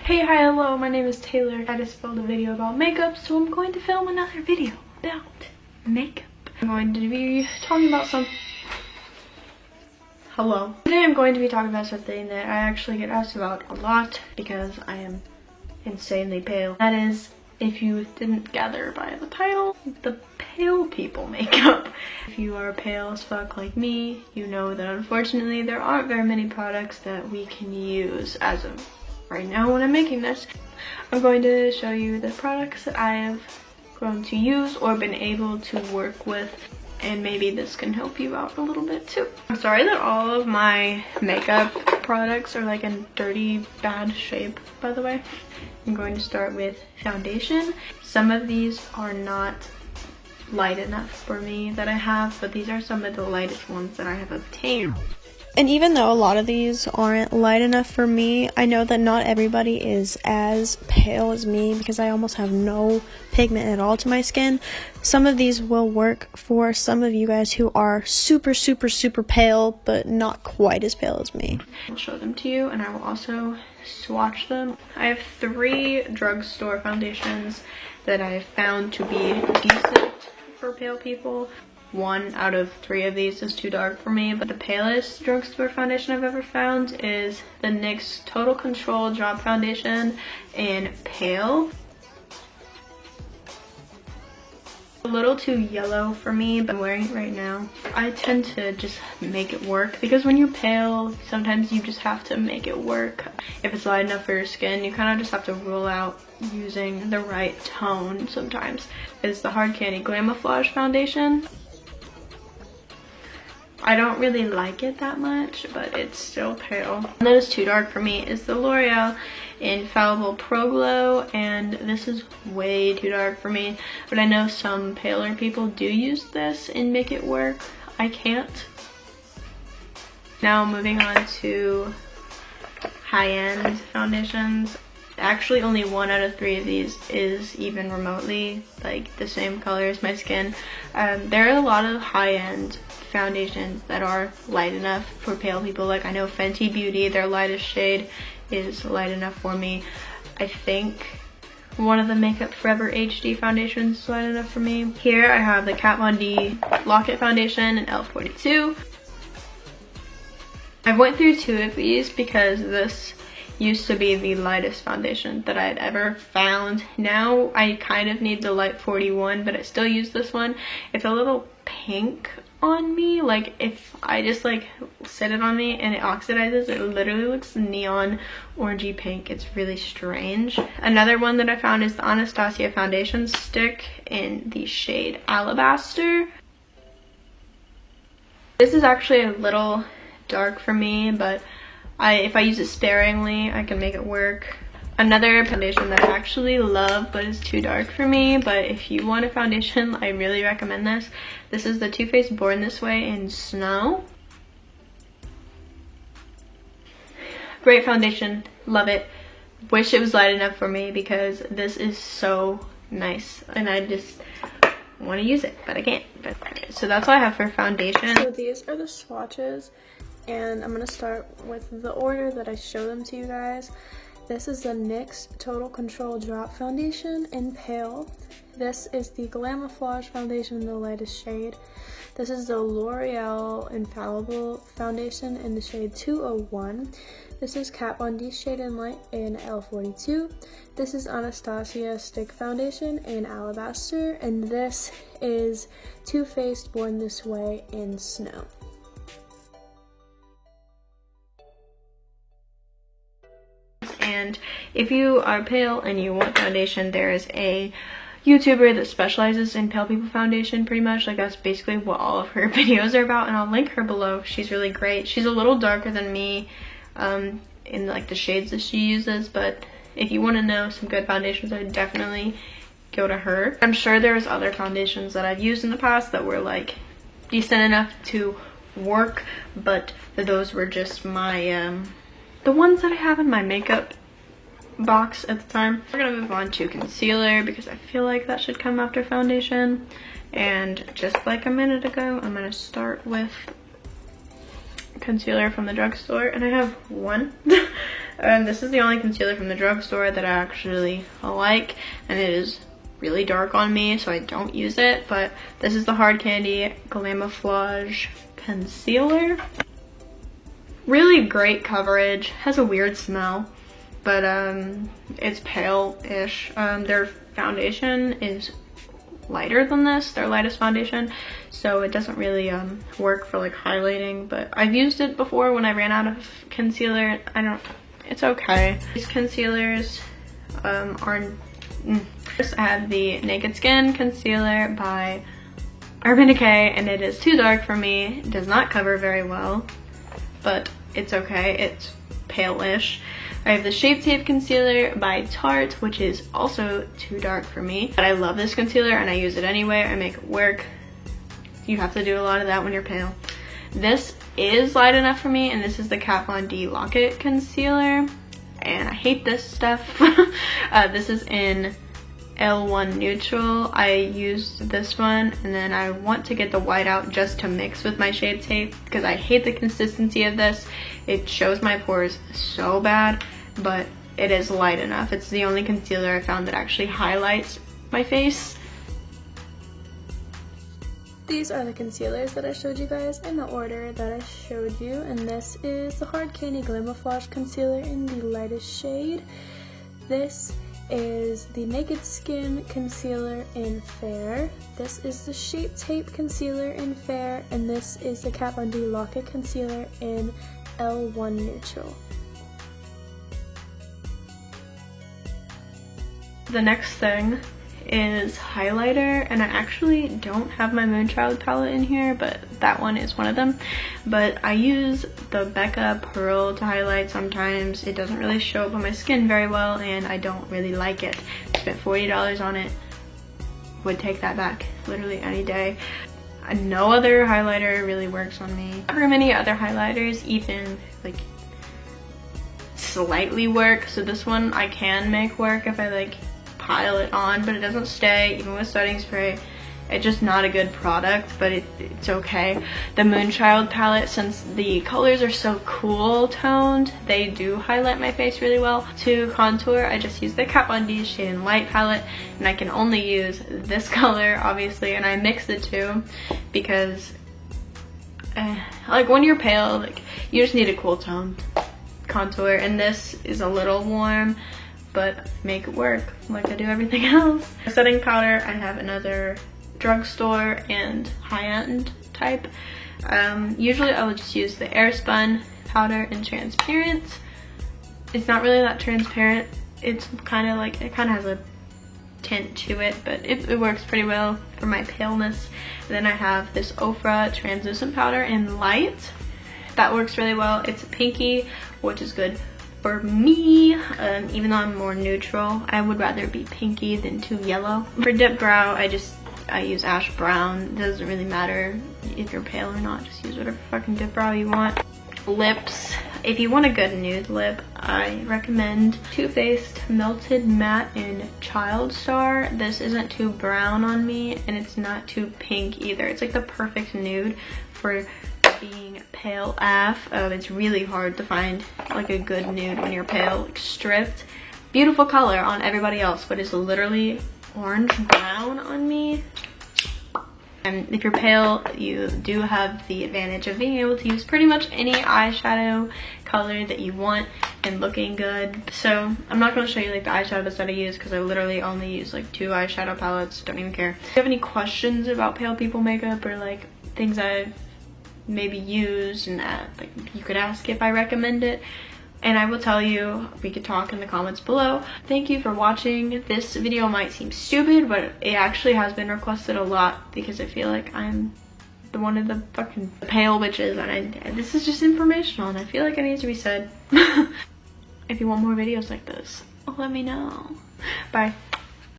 Hey, hi, hello, my name is Taylor. I just filmed a video about makeup, so I'm going to film another video about makeup. I'm going to be talking about Today I'm going to be talking about something that I actually get asked about a lot because I am insanely pale. That is, if you didn't gather by the title, the pale people makeup. If you are pale as fuck like me, you know that unfortunately there aren't very many products that we can use as of right now when I'm making this. I'm going to show you the products that I have grown to use or been able to work with, and maybe this can help you out a little bit too. I'm sorry that all of my makeup products are like in dirty, bad shape, by the way. I'm going to start with foundation. Some of these are not light enough for me that I have, but these are some of the lightest ones that I have obtained. And even though a lot of these aren't light enough for me, I know that not everybody is as pale as me because I almost have no pigment at all to my skin. Some of these will work for some of you guys who are super pale, but not quite as pale as me. I'll show them to you and I will also swatch them. I have 3 drugstore foundations that I have found to be decent for pale people. 1 out of 3 of these is too dark for me, but the palest drugstore foundation I've ever found is the NYX Total Control Drop Foundation in Pale. A little too yellow for me, but I'm wearing it right now. I tend to just make it work because when you're pale, sometimes you just have to make it work. If it's light enough for your skin, you kind of just have to rule out using the right tone sometimes. It's the Hard Candy Glamouflage Foundation. I don't really like it that much, but it's still pale. One that is too dark for me is the L'Oreal Infallible Pro Glow, and this is way too dark for me, but I know some paler people do use this and make it work. I can't. Now moving on to high-end foundations. Actually, only 1 out of 3 of these is even remotely like the same color as my skin. There are a lot of high-end foundations that are light enough for pale people. Like I know Fenty Beauty, their lightest shade is light enough for me. I think one of the Makeup Forever HD foundations is light enough for me. Here I have the Kat Von D Lock-It Foundation in L42. I went through 2 of these because this used to be the lightest foundation that I had ever found. Now I kind of need the light 41, but I still use this one. It's a little pink on me. Like if I just like set it on me and it oxidizes, it literally looks neon orangey pink. It's really strange. Another one that I found is the Anastasia foundation stick in the shade Alabaster. This is actually a little dark for me, but if I use it sparingly, I can make it work. Another foundation that I actually love but is too dark for me, but if you want a foundation, I really recommend this. This is the Too Faced Born This Way in Snow. Great foundation, love it. Wish it was light enough for me because this is so nice and I just want to use it, but I can't. So that's all I have for foundation. So these are the swatches, and I'm gonna start with the order that I show them to you guys. This is the NYX Total Control Drop Foundation in Pale. This is the Glamouflage Foundation in the lightest shade. This is the L'Oreal Infallible Foundation in the shade 201. This is Kat Von D Shade in Light in L42. This is Anastasia Stick Foundation in Alabaster. And this is Too Faced Born This Way in Snow. And if you are pale and you want foundation, there is a YouTuber that specializes in pale people foundation pretty much. Like that's basically what all of her videos are about, and I'll link her below. She's really great. She's a little darker than me in like the shades that she uses, but if you want to know some good foundations, I would definitely go to her. I'm sure there's other foundations that I've used in the past that were like decent enough to work, but those were just my the ones that I have in my makeup box at the time. We're gonna move on to concealer because I feel like that should come after foundation. And just like a minute ago, I'm gonna start with concealer from the drugstore, and I have one. This is the only concealer from the drugstore that I actually like, and it is really dark on me, so I don't use it. But this is the Hard Candy Glamouflage Concealer. Really great coverage, has a weird smell, but it's pale-ish. Their foundation is lighter than this, their lightest foundation, so it doesn't really work for like highlighting, but I've used it before when I ran out of concealer. It's okay. These concealers First I have the Naked Skin concealer by Urban Decay, and it is too dark for me. It does not cover very well, but it's okay. It's pale-ish. I have the Shape Tape concealer by Tarte, which is also too dark for me, but I love this concealer and I use it anyway. I make it work. You have to do a lot of that when you're pale. This is light enough for me, and this is the Kat Von D Lock It concealer, and I hate this stuff. This is in L1 Neutral. I used this one, and then I want to get the white out just to mix with my Shape Tape because I hate the consistency of this. It shows my pores so bad, but it is light enough. It's the only concealer I found that actually highlights my face. These are the concealers that I showed you guys in the order that I showed you, and this is the Hard Candy Glamouflage Concealer in the lightest shade. This is the Naked Skin Concealer in Fair. This is the Shape Tape Concealer in Fair, and this is the Kat Von D Lock It Concealer in L1 Neutral. The next thing is highlighter, and I actually don't have my Moonchild palette in here, but that one is one of them. But I use the Becca Pearl to highlight sometimes. It doesn't really show up on my skin very well, and I don't really like it. I spent $40 on it. Would take that back literally any day. No other highlighter really works on me. Not very many other highlighters even like slightly work, so this one I can make work if I like pile it on, but it doesn't stay even with setting spray. It's just not a good product, but it's okay. The Moonchild palette, since the colors are so cool toned, they do highlight my face really well. To contour, I just use the Kat Von D Shade and Light palette, and I can only use this color obviously, and I mix the two because like when you're pale, like you just need a cool toned contour, and this is a little warm, but make it work like I do everything else. Setting powder, I have another drugstore and high-end type. Usually I would just use the Airspun powder in transparent. It's not really that transparent. It's kind of like, it kind of has a tint to it, but it works pretty well for my paleness. And then I have this Ofra translucent powder in light. That works really well. It's pinky, which is good for me, even though I'm more neutral. I would rather be pinky than too yellow. For dip brow, I use ash brown. It doesn't really matter if you're pale or not. Just use whatever fucking dip brow you want. Lips. If you want a good nude lip, I recommend Too Faced Melted Matte in Child Star. This isn't too brown on me, and it's not too pink either. It's like the perfect nude for being pale AF. It's really hard to find like a good nude when you're pale, like stripped. Beautiful color on everybody else, but it's literally orange brown on me. And if you're pale, you do have the advantage of being able to use pretty much any eyeshadow color that you want and looking good. So I'm not going to show you like the eyeshadows that I use because I literally only use like 2 eyeshadow palettes. Don't even care. If you have any questions about pale people makeup or like things I've maybe used and that, like, you could ask if I recommend it, and I will tell you. We could talk in the comments below. Thank you for watching. This video might seem stupid, but it actually has been requested a lot because I feel like I'm one of the fucking pale bitches, and this is just informational, and I feel like it needs to be said. If you want more videos like this, let me know. Bye.